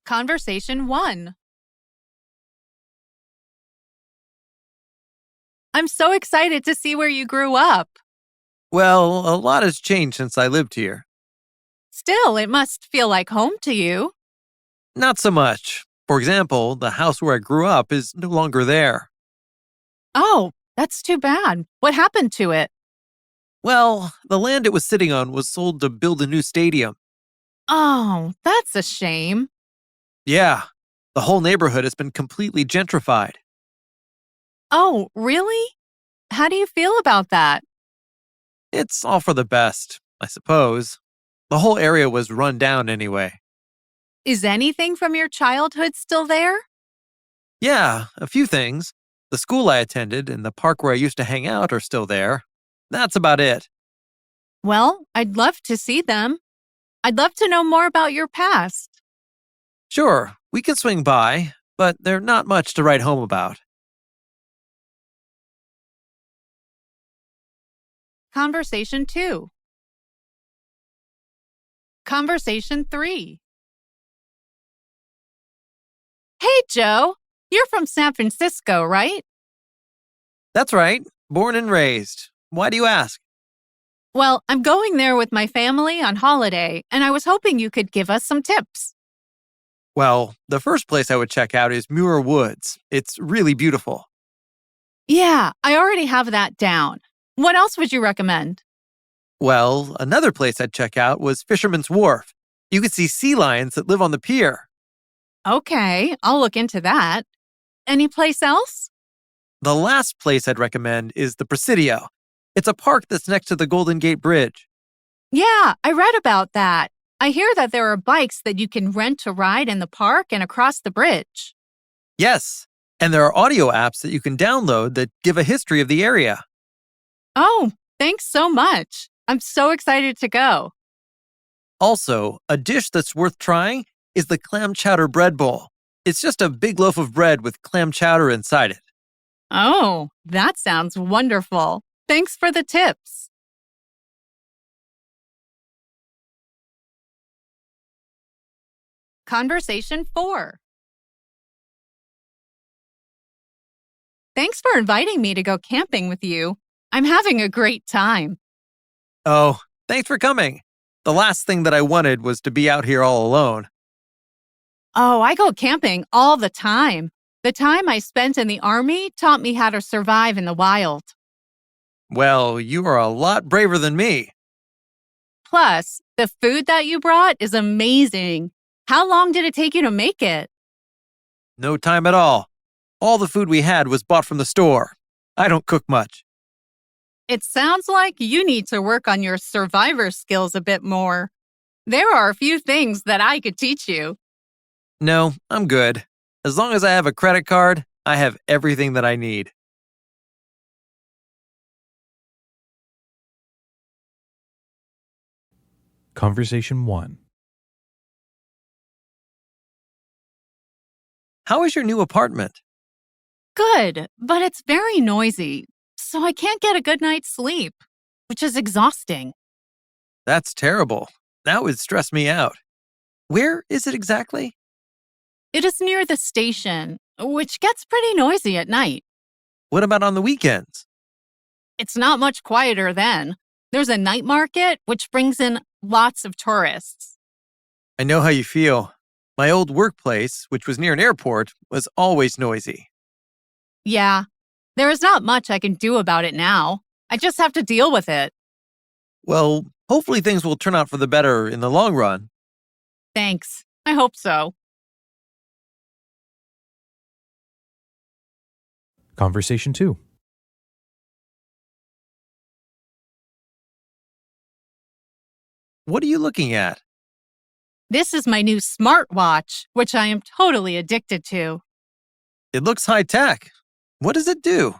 Conversation 1. I'm so excited to see where you grew up. Well, a lot has changed since I lived here. Still, it must feel like home to you. Not so much. For example, the house where I grew up is no longer there. Oh, that's too bad. What happened to it? Well, the land it was sitting on was sold to build a new stadium. Oh, that's a shame. Yeah, the whole neighborhood has been completely gentrified. Oh, really? How do you feel about that? It's all for the best, I suppose. The whole area was run down anyway. Is anything from your childhood still there? Yeah, a few things. The school I attended and the park where I used to hang out are still there. That's about it. Well, I'd love to see them. I'd love to know more about your past. Sure, we can swing by, but they're not much to write home about. Conversation 2. Conversation 3. Hey, Joe. You're from San Francisco, right? That's right, born and raised. Why do you ask? Well, I'm going there with my family on holiday, and I was hoping you could give us some tips. Well, the first place I would check out is Muir Woods. It's really beautiful. Yeah, I already have that down. What else would you recommend? Well, another place I'd check out was Fisherman's Wharf. You could see sea lions that live on the pier. Okay, I'll look into that. Any place else? The last place I'd recommend is the Presidio. It's a park that's next to the Golden Gate Bridge. Yeah, I read about that. I hear that there are bikes that you can rent to ride in the park and across the bridge. Yes, and there are audio apps that you can download that give a history of the area. Oh, thanks so much. I'm so excited to go. Also, a dish that's worth trying is the clam chowder bread bowl. It's just a big loaf of bread with clam chowder inside it. Oh, that sounds wonderful. Thanks for the tips. Conversation 4. Thanks for inviting me to go camping with you. I'm having a great time. Oh, thanks for coming. The last thing that I wanted was to be out here all alone. Oh, I go camping all the time. The time I spent in the army taught me how to survive in the wild. Well, you are a lot braver than me. Plus, the food that you brought is amazing. How long did it take you to make it? No time at all. All the food we had was bought from the store. I don't cook much. It sounds like you need to work on your survivor skills a bit more. There are a few things that I could teach you. No, I'm good. As long as I have a credit card, I have everything that I need. Conversation 1. How is your new apartment? Good, but it's very noisy, so I can't get a good night's sleep, which is exhausting. That's terrible. That would stress me out. Where is it exactly? It is near the station, which gets pretty noisy at night. What about on the weekends? It's not much quieter then. There's a night market, which brings in lots of tourists. I know how you feel. My old workplace, which was near an airport, was always noisy. Yeah, there is not much I can do about it now. I just have to deal with it. Well, hopefully things will turn out for the better in the long run. Thanks. I hope so. Conversation 2. What are you looking at? This is my new smartwatch, which I am totally addicted to. It looks high tech. What does it do?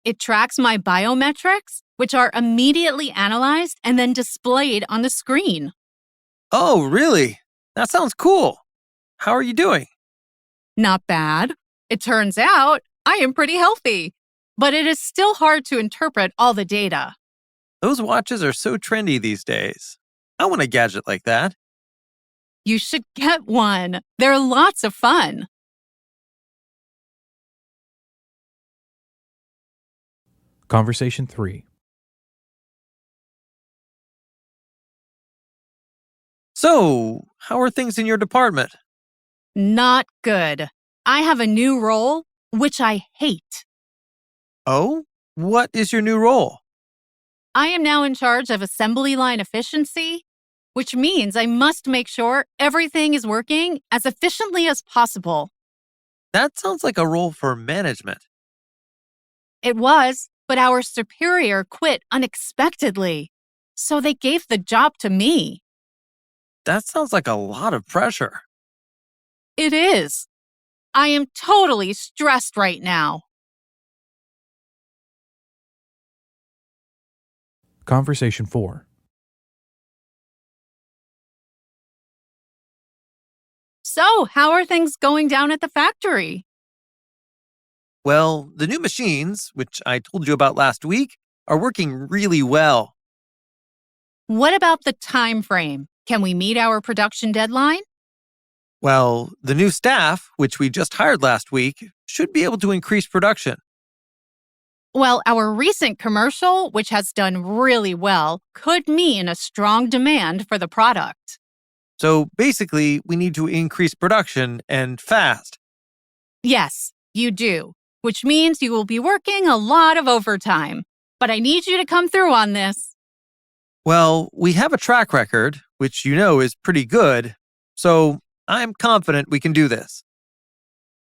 It tracks my biometrics, which are immediately analyzed and then displayed on the screen. Oh, really? That sounds cool. How are you doing? Not bad. It turns out I am pretty healthy, but it is still hard to interpret all the data. Those watches are so trendy these days. I want a gadget like that. You should get one. They're lots of fun. Conversation 3. So, how are things in your department? Not good. I have a new role, which I hate. Oh, what is your new role? I am now in charge of assembly line efficiency, which means I must make sure everything is working as efficiently as possible. That sounds like a role for management. It was, but our superior quit unexpectedly, so they gave the job to me. That sounds like a lot of pressure. It is. I am totally stressed right now. Conversation 4. So, how are things going down at the factory? Well, the new machines, which I told you about last week, are working really well. What about the time frame? Can we meet our production deadline? Well, the new staff, which we just hired last week, should be able to increase production. Well, our recent commercial, which has done really well, could mean a strong demand for the product. So basically, we need to increase production and fast. Yes, you do, which means you will be working a lot of overtime. But I need you to come through on this. Well, we have a track record, which you know is pretty good, so I'm confident we can do this.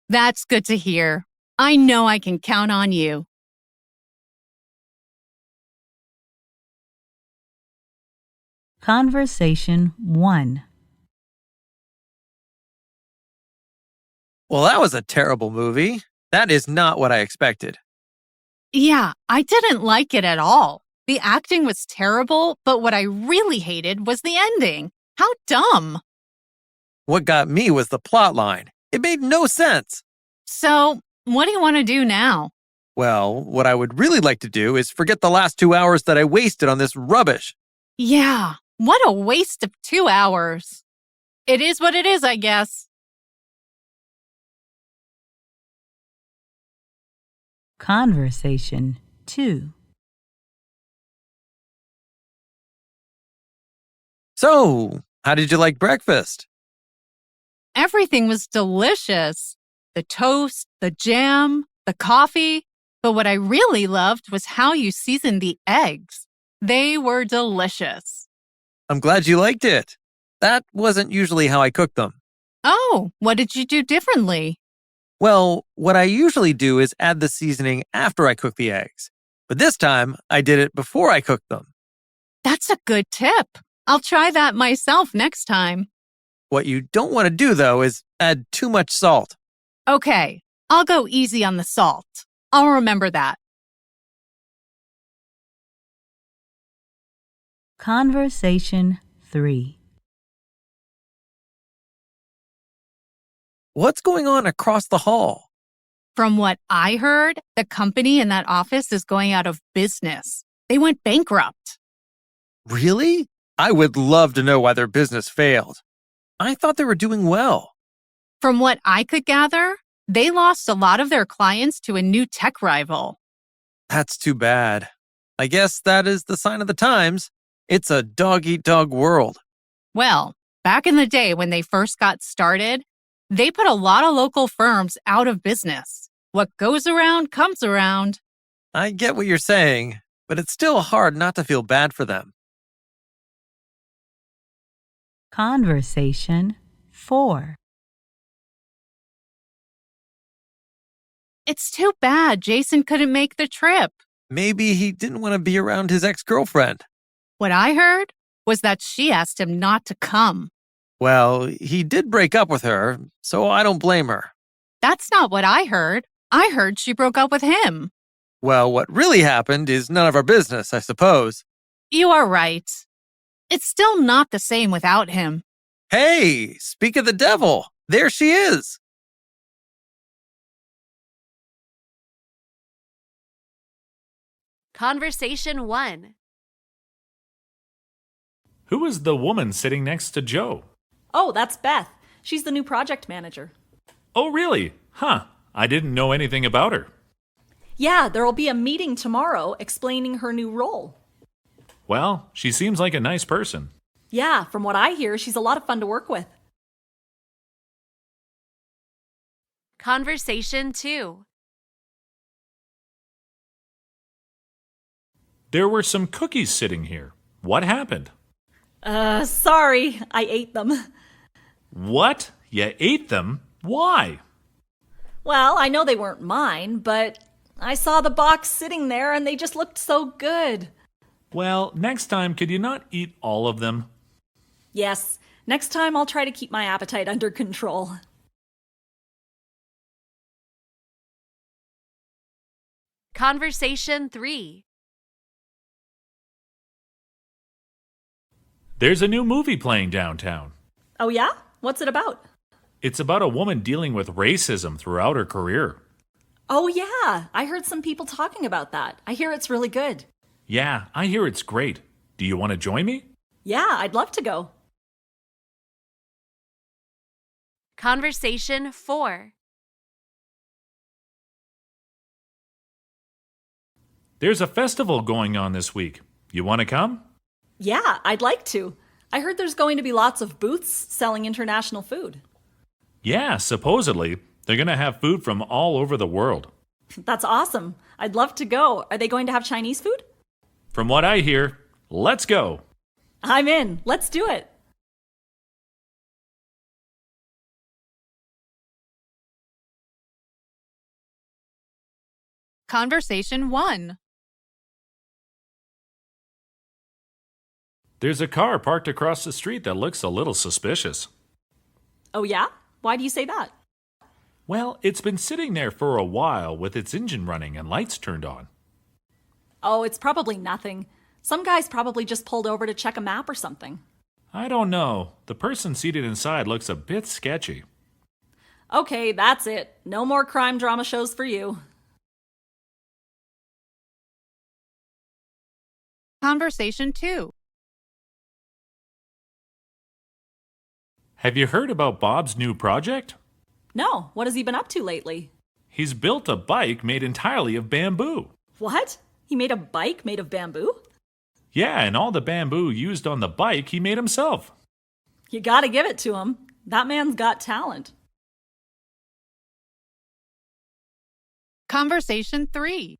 That's good to hear. I know I can count on you. Conversation 1. Well, that was a terrible movie. That is not what I expected. Yeah, I didn't like it at all. The acting was terrible, but what I really hated was the ending. How dumb. What got me was the plot line. It made no sense. So, what do you want to do now? Well, what I would really like to do is forget the last 2 hours that I wasted on this rubbish. Yeah, what a waste of 2 hours. It is what it is, I guess. Conversation 2. So, how did you like breakfast? Everything was delicious. The toast, the jam, the coffee. But what I really loved was how you seasoned the eggs. They were delicious. I'm glad you liked it. That wasn't usually how I cook them. Oh, what did you do differently? Well, what I usually do is add the seasoning after I cook the eggs. But this time, I did it before I cooked them. That's a good tip. I'll try that myself next time. What you don't want to do, though, is add too much salt. Okay, I'll go easy on the salt. I'll remember that. Conversation 3. What's going on across the hall? From what I heard, the company in that office is going out of business. They went bankrupt. Really? I would love to know why their business failed. I thought they were doing well. From what I could gather, they lost a lot of their clients to a new tech rival. That's too bad. I guess that is the sign of the times. It's a dog-eat-dog world. Well, back in the day when they first got started, they put a lot of local firms out of business. What goes around comes around. I get what you're saying, but it's still hard not to feel bad for them. Conversation 4. It's too bad Jason couldn't make the trip. Maybe he didn't want to be around his ex-girlfriend. What I heard was that she asked him not to come. Well, he did break up with her, so I don't blame her. That's not what I heard. I heard she broke up with him. Well, what really happened is none of our business, I suppose. You are right. It's still not the same without him. Hey, speak of the devil. There she is. Conversation 1. Who is the woman sitting next to Joe? Oh, that's Beth. She's the new project manager. Oh, really? Huh. I didn't know anything about her. Yeah, there'll be a meeting tomorrow explaining her new role. Well, she seems like a nice person. Yeah, from what I hear, she's a lot of fun to work with. Conversation 2. There were some cookies sitting here. What happened? Sorry, I ate them. What? You ate them? Why? Well, I know they weren't mine, but I saw the box sitting there and they just looked so good. Well, next time, could you not eat all of them? Yes, next time I'll try to keep my appetite under control. Conversation 3. There's a new movie playing downtown. Oh yeah? What's it about? It's about a woman dealing with racism throughout her career. Oh yeah, I heard some people talking about that. I hear it's really good. Yeah, I hear it's great. Do you want to join me? Yeah, I'd love to go. Conversation 4. There's a festival going on this week. You want to come? Yeah, I'd like to. I heard there's going to be lots of booths selling international food. Yeah, supposedly. They're going to have food from all over the world. That's awesome. I'd love to go. Are they going to have Chinese food? From what I hear, let's go. I'm in. Let's do it. Conversation 1. There's a car parked across the street that looks a little suspicious. Oh yeah? Why do you say that? Well, it's been sitting there for a while with its engine running and lights turned on. Oh, it's probably nothing. Some guys probably just pulled over to check a map or something. I don't know. The person seated inside looks a bit sketchy. Okay, that's it. No more crime drama shows for you. Conversation 2. Have you heard about Bob's new project? No, what has he been up to lately? He's built a bike made entirely of bamboo. What? He made a bike made of bamboo? Yeah, and all the bamboo used on the bike he made himself. You gotta give it to him. That man's got talent. Conversation 3.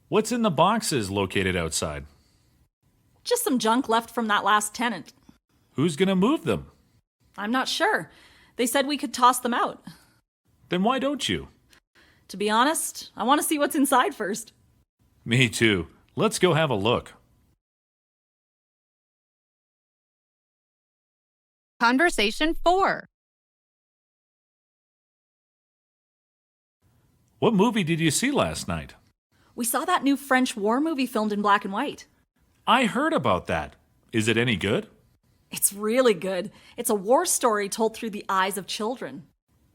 What's in the boxes located outside? Just some junk left from that last tenant. Who's going to move them? I'm not sure. They said we could toss them out. Then why don't you? To be honest, I want to see what's inside first. Me too. Let's go have a look. Conversation 4. What movie did you see last night? We saw that new French war movie filmed in black and white. I heard about that. Is it any good? It's really good. It's a war story told through the eyes of children.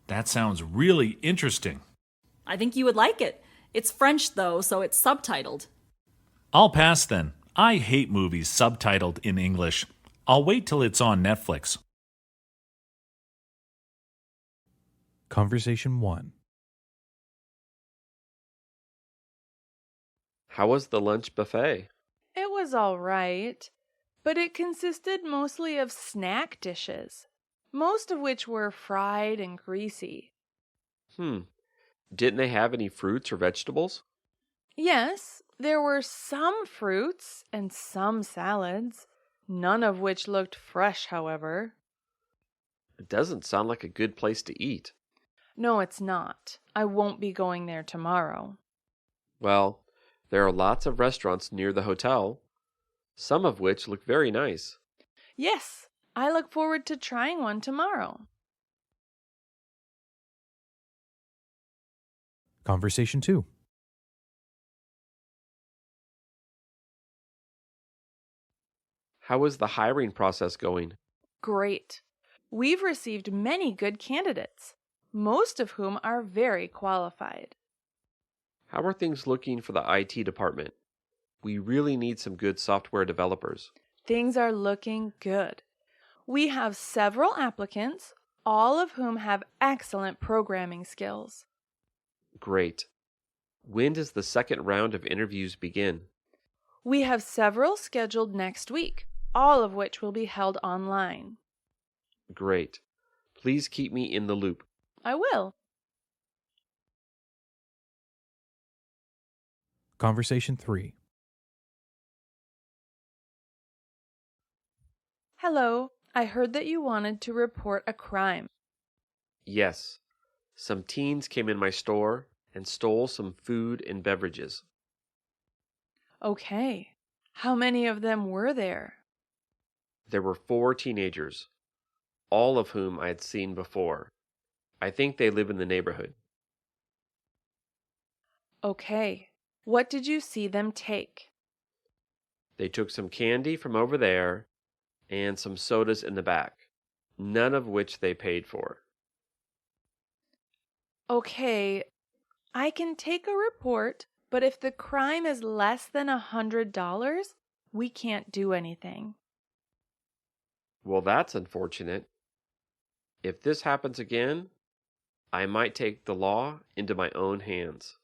That sounds really interesting. I think you would like it. It's French though, so it's subtitled. I'll pass then. I hate movies subtitled in English. I'll wait till it's on Netflix. Conversation 1. How was the lunch buffet? It was all right, but it consisted mostly of snack dishes, most of which were fried and greasy. Didn't they have any fruits or vegetables? Yes, there were some fruits and some salads, none of which looked fresh, however. It doesn't sound like a good place to eat. No, it's not. I won't be going there tomorrow. Well, there are lots of restaurants near the hotel, some of which look very nice. Yes, I look forward to trying one tomorrow. Conversation 2. How is the hiring process going? Great. We've received many good candidates, most of whom are very qualified. How are things looking for the IT department? We really need some good software developers. things are looking good. We have several applicants, all of whom have excellent programming skills. Great. When does the second round of interviews begin? We have several scheduled next week, all of which will be held online. Great. Please keep me in the loop. I will. Conversation 3. Hello, I heard that you wanted to report a crime. Yes. Some teens came in my store and stole some food and beverages. Okay. How many of them were there? There were 4 teenagers, all of whom I had seen before. I think they live in the neighborhood. Okay. What did you see them take? They took some candy from over there and some sodas in the back, none of which they paid for. Okay, I can take a report, but if the crime is less than $100, we can't do anything. Well, that's unfortunate. If this happens again, I might take the law into my own hands.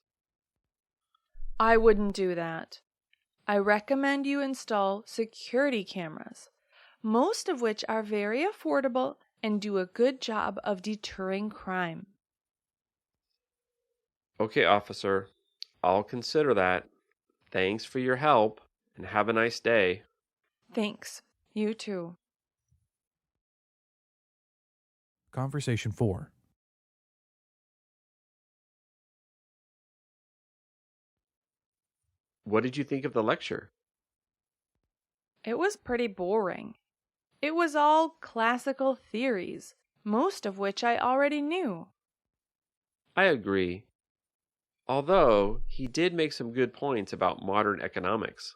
I wouldn't do that. I recommend you install security cameras, most of which are very affordable and do a good job of deterring crime. Okay, officer, I'll consider that. Thanks for your help and have a nice day. Thanks. You too. Conversation 4. What did you think of the lecture? It was pretty boring. It was all classical theories, most of which I already knew. I agree. Although he did make some good points about modern economics.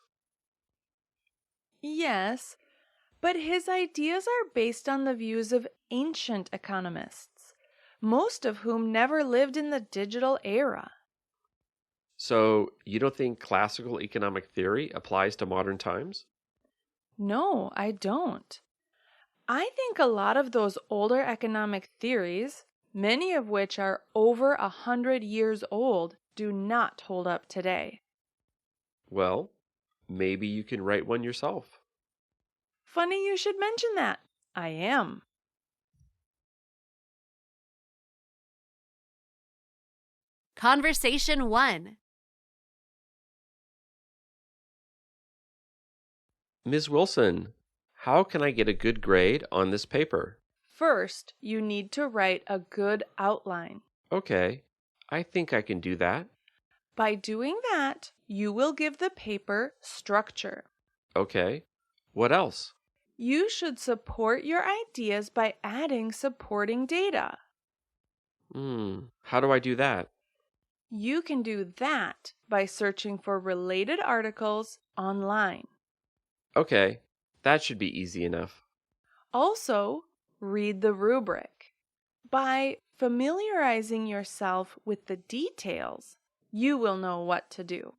Yes, but his ideas are based on the views of ancient economists, most of whom never lived in the digital era. So, you don't think classical economic theory applies to modern times? No, I don't. I think a lot of those older economic theories, many of which are over 100 years old, do not hold up today. Well, maybe you can write one yourself. Funny you should mention that. I am. Conversation 1. Ms. Wilson, how can I get a good grade on this paper? First, you need to write a good outline. Okay, I think I can do that. By doing that, you will give the paper structure. Okay, what else? You should support your ideas by adding supporting data. How do I do that? You can do that by searching for related articles online. Okay, that should be easy enough. Also, read the rubric. By familiarizing yourself with the details, you will know what to do.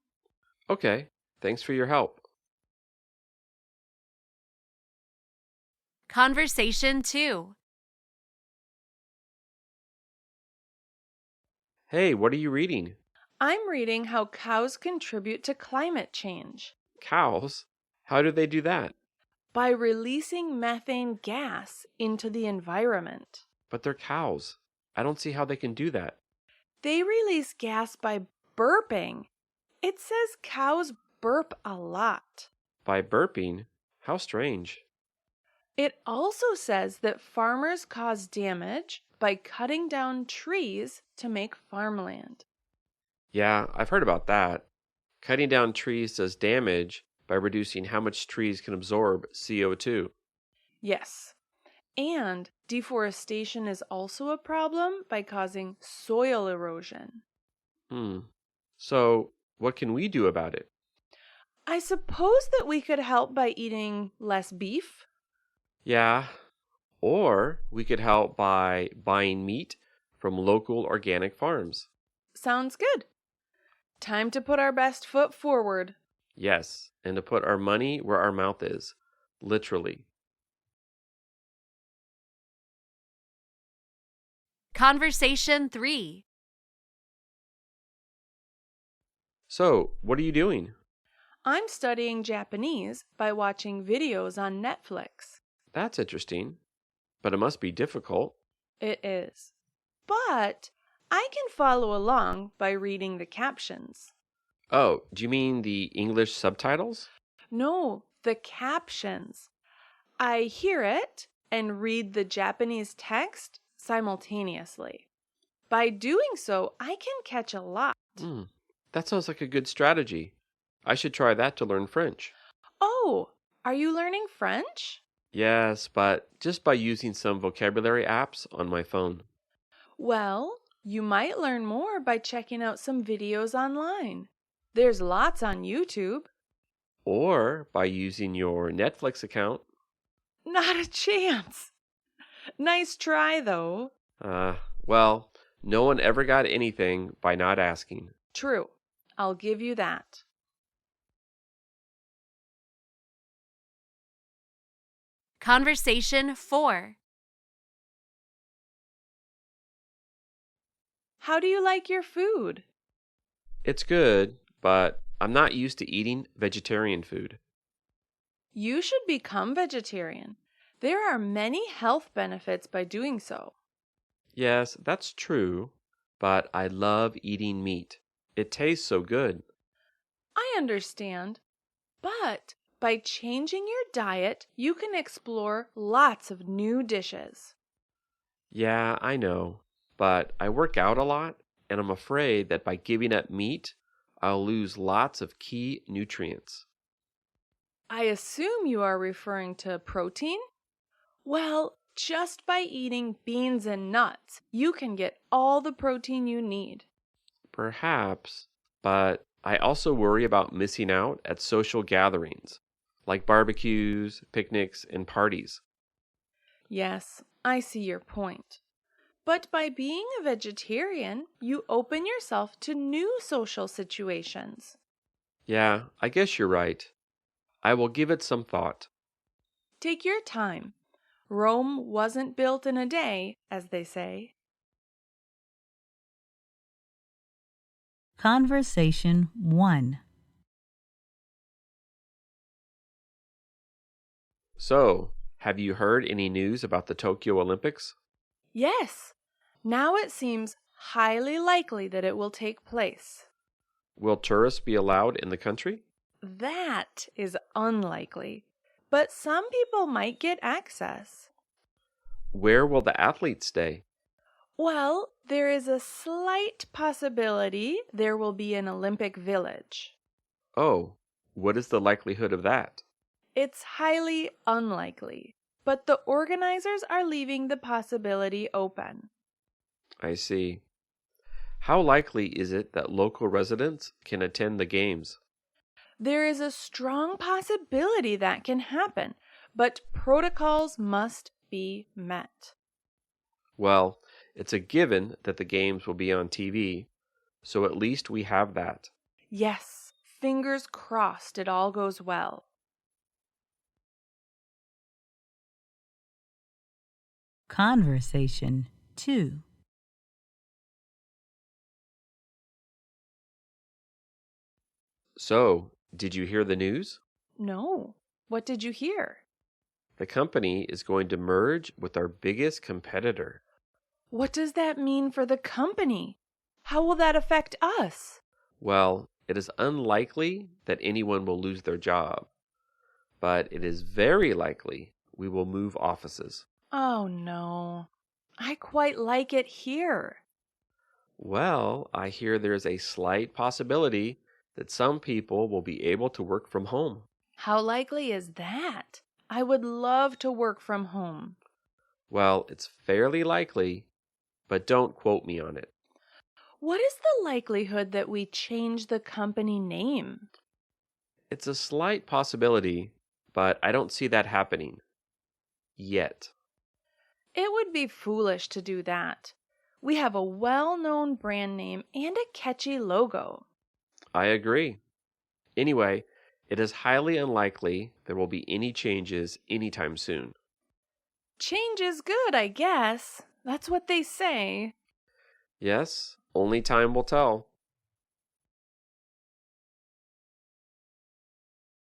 Okay, thanks for your help. Conversation 2. Hey, what are you reading? I'm reading how cows contribute to climate change. Cows? How do they do that? By releasing methane gas into the environment. But they're cows. I don't see how they can do that. They release gas by burping. It says cows burp a lot. By burping? How strange. It also says that farmers cause damage by cutting down trees to make farmland. Yeah, I've heard about that. Cutting down trees does damage by reducing how much trees can absorb CO2. Yes. And deforestation is also a problem by causing soil erosion. So, what can we do about it? I suppose that we could help by eating less beef. Yeah, or we could help by buying meat from local organic farms. Sounds good. Time to put our best foot forward. Yes, and to put our money where our mouth is. literally. Conversation 3. So, what are you doing? I'm studying Japanese by watching videos on Netflix. That's interesting, but it must be difficult. It is. But I can follow along by reading the captions. Oh, do you mean the English subtitles? No, the captions. I hear it and read the Japanese text simultaneously. By doing so, I can catch a lot. That sounds like a good strategy. I should try that to learn French. Oh, are you learning French? Yes, but just by using some vocabulary apps on my phone. Well, you might learn more by checking out some videos online. There's lots on YouTube. Or by using your Netflix account. Not a chance. Nice try, though. Well, no one ever got anything by not asking. True. I'll give you that. Conversation 4. How do you like your food? It's good, but I'm not used to eating vegetarian food. You should become vegetarian. There are many health benefits by doing so. Yes, that's true, but I love eating meat. It tastes so good. I understand. But by changing your diet, you can explore lots of new dishes. Yeah, I know, but I work out a lot, and I'm afraid that by giving up meat, I'll lose lots of key nutrients. I assume you are referring to protein? Well, just by eating beans and nuts, you can get all the protein you need. Perhaps, but I also worry about missing out at social gatherings, like barbecues, picnics, and parties. Yes, I see your point. But by being a vegetarian, you open yourself to new social situations. Yeah, I guess you're right. I will give it some thought. Take your time. Rome wasn't built in a day, as they say. Conversation 1. So, have you heard any news about the Tokyo Olympics? Yes, now it seems highly likely that it will take place. Will tourists be allowed in the country? That is unlikely, but some people might get access. Where will the athletes stay? Well, there is a slight possibility there will be an Olympic village. Oh, what is the likelihood of that? It's highly unlikely, but the organizers are leaving the possibility open. I see. How likely is it that local residents can attend the games? There is a strong possibility that can happen, but protocols must be met. Well, it's a given that the games will be on TV, so at least we have that. Yes, fingers crossed it all goes well. Conversation 2. So, did you hear the news? No, what did you hear? The company is going to merge with our biggest competitor. What does that mean for the company? How will that affect us? Well, it is unlikely that anyone will lose their job, but it is very likely we will move offices. Oh no, I quite like it here. Well, I hear there's a slight possibility that some people will be able to work from home. How likely is that? I would love to work from home. Well, it's fairly likely, but don't quote me on it. What is the likelihood that we change the company name? It's a slight possibility, but I don't see that happening. Yet. It would be foolish to do that. We have a well-known brand name and a catchy logo. I agree. Anyway, It is highly unlikely there will be any changes anytime soon. Change is good, I guess. That's what they say. Yes, only time will tell.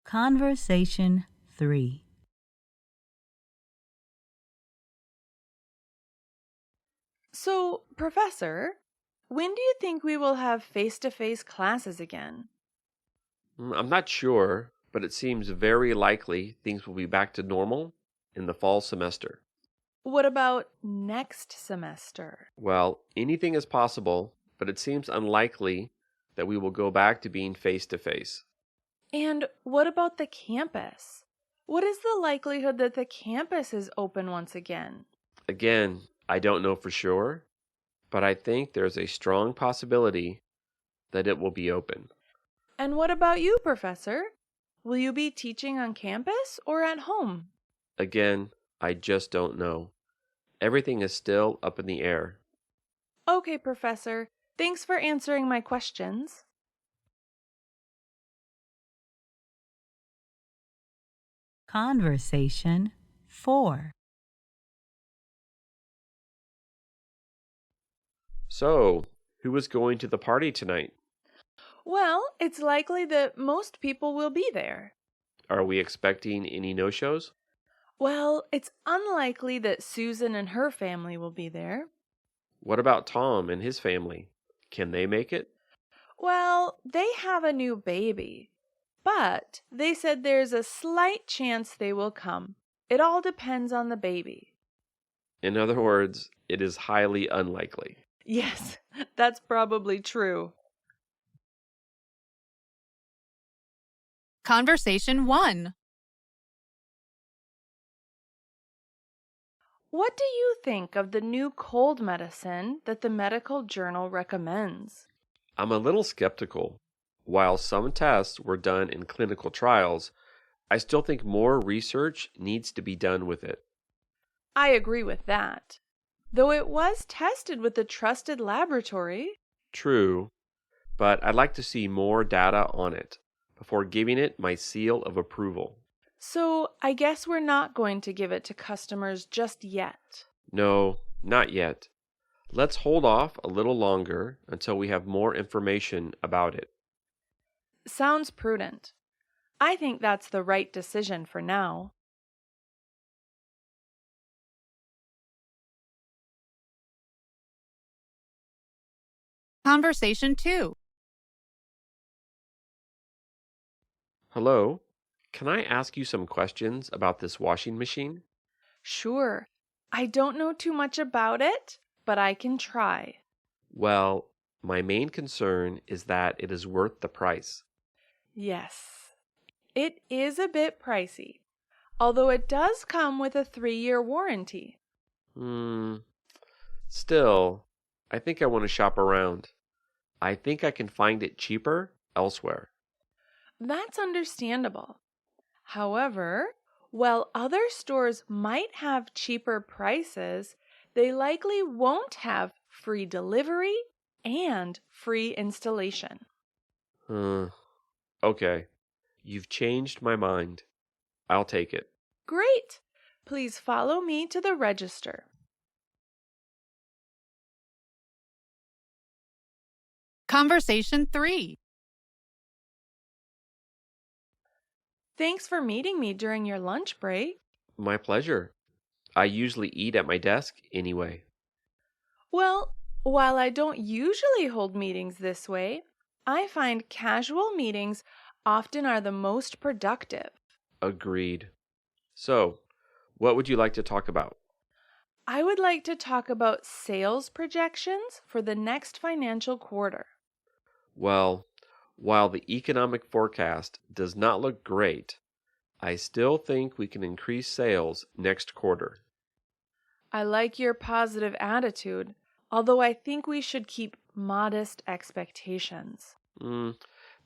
Conversation 3. So, Professor, when do you think we will have face-to-face classes again? I'm not sure, but it seems very likely things will be back to normal in the fall semester. What about next semester? Well, anything is possible, but it seems unlikely that we will go back to being face to face. And what about the campus? What is the likelihood that the campus is open once again? Again, I don't know for sure, but I think there's a strong possibility that it will be open. And what about you, Professor? Will you be teaching on campus or at home? Again, I just don't know. Everything is still up in the air. Okay, Professor. Thanks for answering my questions. Conversation 4. So, who is going to the party tonight? Well, it's likely that most people will be there. Are we expecting any no-shows? Well, it's unlikely that Susan and her family will be there. What about Tom and his family? Can they make it? Well, they have a new baby, but they said there's a slight chance they will come. It all depends on the baby. In other words, it is highly unlikely. Yes, that's probably true. Conversation 1. What do you think of the new cold medicine that the medical journal recommends? I'm a little skeptical. While some tests were done in clinical trials, I still think more research needs to be done with it. I agree with that. Though it was tested with a trusted laboratory. True, but I'd like to see more data on it before giving it my seal of approval. So I guess we're not going to give it to customers just yet. No, not yet. Let's hold off a little longer until we have more information about it. Sounds prudent. I think that's the right decision for now. Conversation 2. Hello, can I ask you some questions about this washing machine? Sure. I don't know too much about it, but I can try. Well, my main concern is that it is worth the price. Yes. It is a bit pricey, although it does come with a 3-year warranty. Still, I think I want to shop around. I think I can find it cheaper elsewhere. That's understandable. However, while other stores might have cheaper prices, they likely won't have free delivery and free installation. Okay, you've changed my mind. I'll take it. Great! Please follow me to the register. Conversation 3. Thanks for meeting me during your lunch break. My pleasure. I usually eat at my desk anyway. Well, while I don't usually hold meetings this way, I find casual meetings often are the most productive. Agreed. So, what would you like to talk about? I would like to talk about sales projections for the next financial quarter. Well, while the economic forecast does not look great, I still think we can increase sales next quarter. I like your positive attitude, although I think we should keep modest expectations.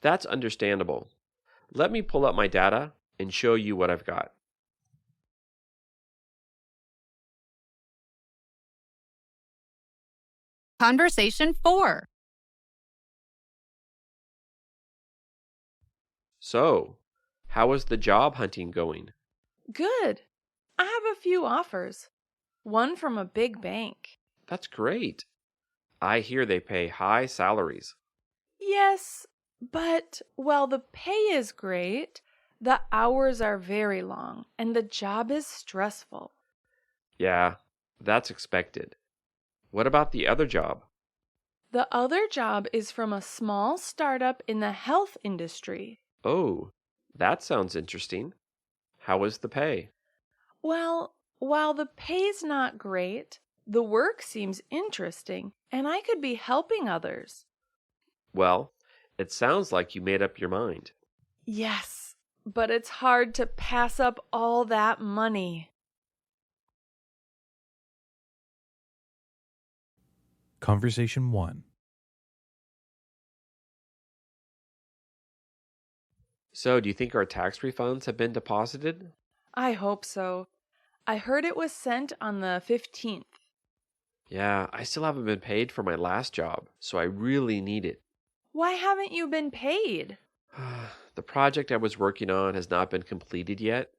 That's understandable. Let me pull up my data and show you what I've got. Conversation 4. So, How is the job hunting going? Good. I have a few offers. One from a big bank. That's great. I hear they pay high salaries. Yes, but while the pay is great, the hours are very long and the job is stressful. Yeah, that's expected. What about the other job? The other job is from a small startup in the health industry. Oh, that sounds interesting. How is the pay? Well, while the pay's not great, the work seems interesting and I could be helping others. Well, it sounds like you made up your mind. Yes, but it's hard to pass up all that money. Conversation 1. So, do you think our tax refunds have been deposited? I hope so. I heard it was sent on the 15th. Yeah, I still haven't been paid for my last job, so I really need it. Why haven't you been paid? The project I was working on has not been completed yet.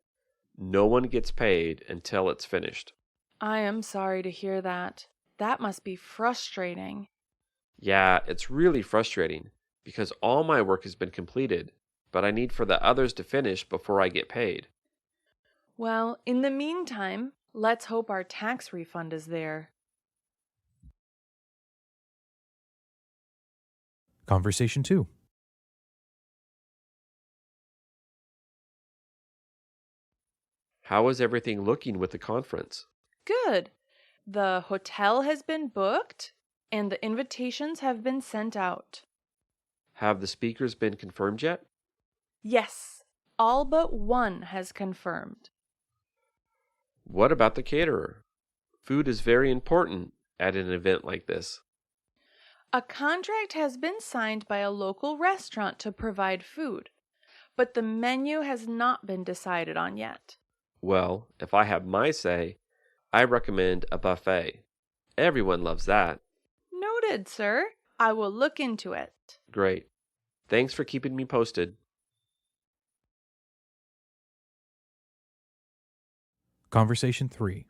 No one gets paid until it's finished. I am sorry to hear that. That must be frustrating. Yeah, it's really frustrating because all my work has been completed, but I need for the others to finish before I get paid. Well, in the meantime, let's hope our tax refund is there. Conversation 2. How is everything looking with the conference? Good. The hotel has been booked and the invitations have been sent out. Have the speakers been confirmed yet? Yes, all but one has confirmed. What about the caterer? Food is very important at an event like this. A contract has been signed by a local restaurant to provide food, but the menu has not been decided on yet. Well, if I have my say, I recommend a buffet. Everyone loves that. Noted, sir. I will look into it. Great. Thanks for keeping me posted. Conversation 3.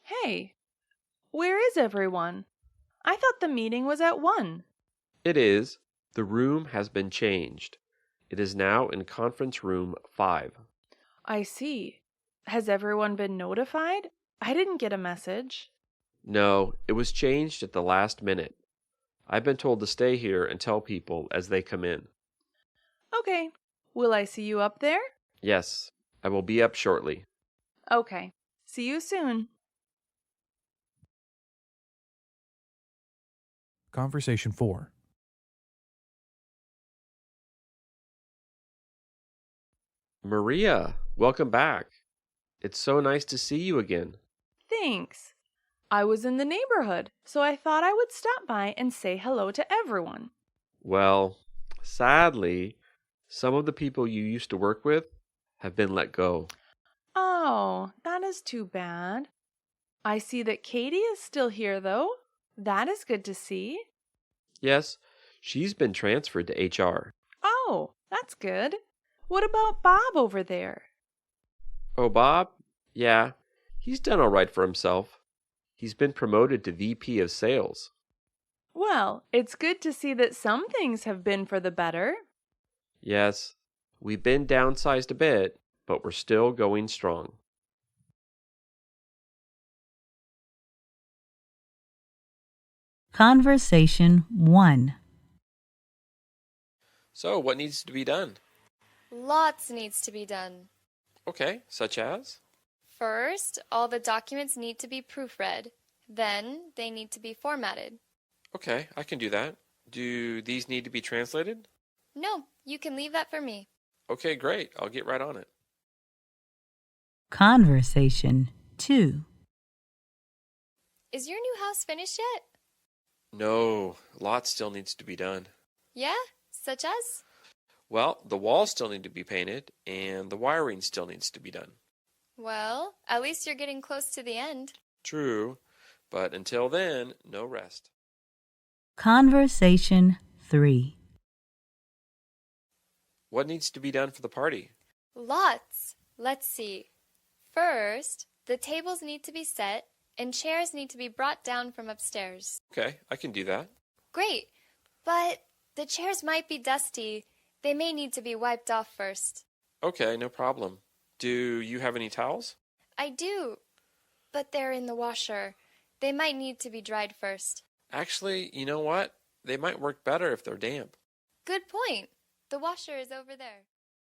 Hey, where is everyone? I thought the meeting was at 1. It is. The room has been changed. It is now in conference room 5. I see. Has everyone been notified? I didn't get a message. No, it was changed at the last minute. I've been told to stay here and tell people as they come in. Okay. Will I see you up there? Yes, I will be up shortly. Okay. See you soon. Conversation 4. Maria, welcome back. It's so nice to see you again. Thanks. I was in the neighborhood, so I thought I would stop by and say hello to everyone. Well, sadly, some of the people you used to work with have been let go. Oh, that is too bad. I see that Katie is still here, though. That is good to see. Yes, she's been transferred to HR. Oh, that's good. What about Bob over there? Oh, Bob? Yeah, he's done all right for himself. He's been promoted to VP of Sales. Well, it's good to see that some things have been for the better. Yes, we've been downsized a bit, but we're still going strong. Conversation 1. So, what needs to be done? Lots needs to be done. Okay, such as? First, all the documents need to be proofread. Then, they need to be formatted. Okay, I can do that. Do these need to be translated? No, you can leave that for me. Okay, great. I'll get right on it. Conversation 2. Is your new house finished yet? No, lots still needs to be done. Yeah? Such as? Well, the walls still need to be painted, and the wiring still needs to be done. Well, at least you're getting close to the end. True, but until then, no rest. Conversation 3. What needs to be done for the party? Lots. Let's see. First, the tables need to be set and chairs need to be brought down from upstairs. Okay, I can do that. Great. But the chairs might be dusty. They may need to be wiped off first. Okay, no problem. Do you have any towels? I do, but they're in the washer. They might need to be dried first. Actually, you know what? They might work better if they're damp. Good point. The washer is over there.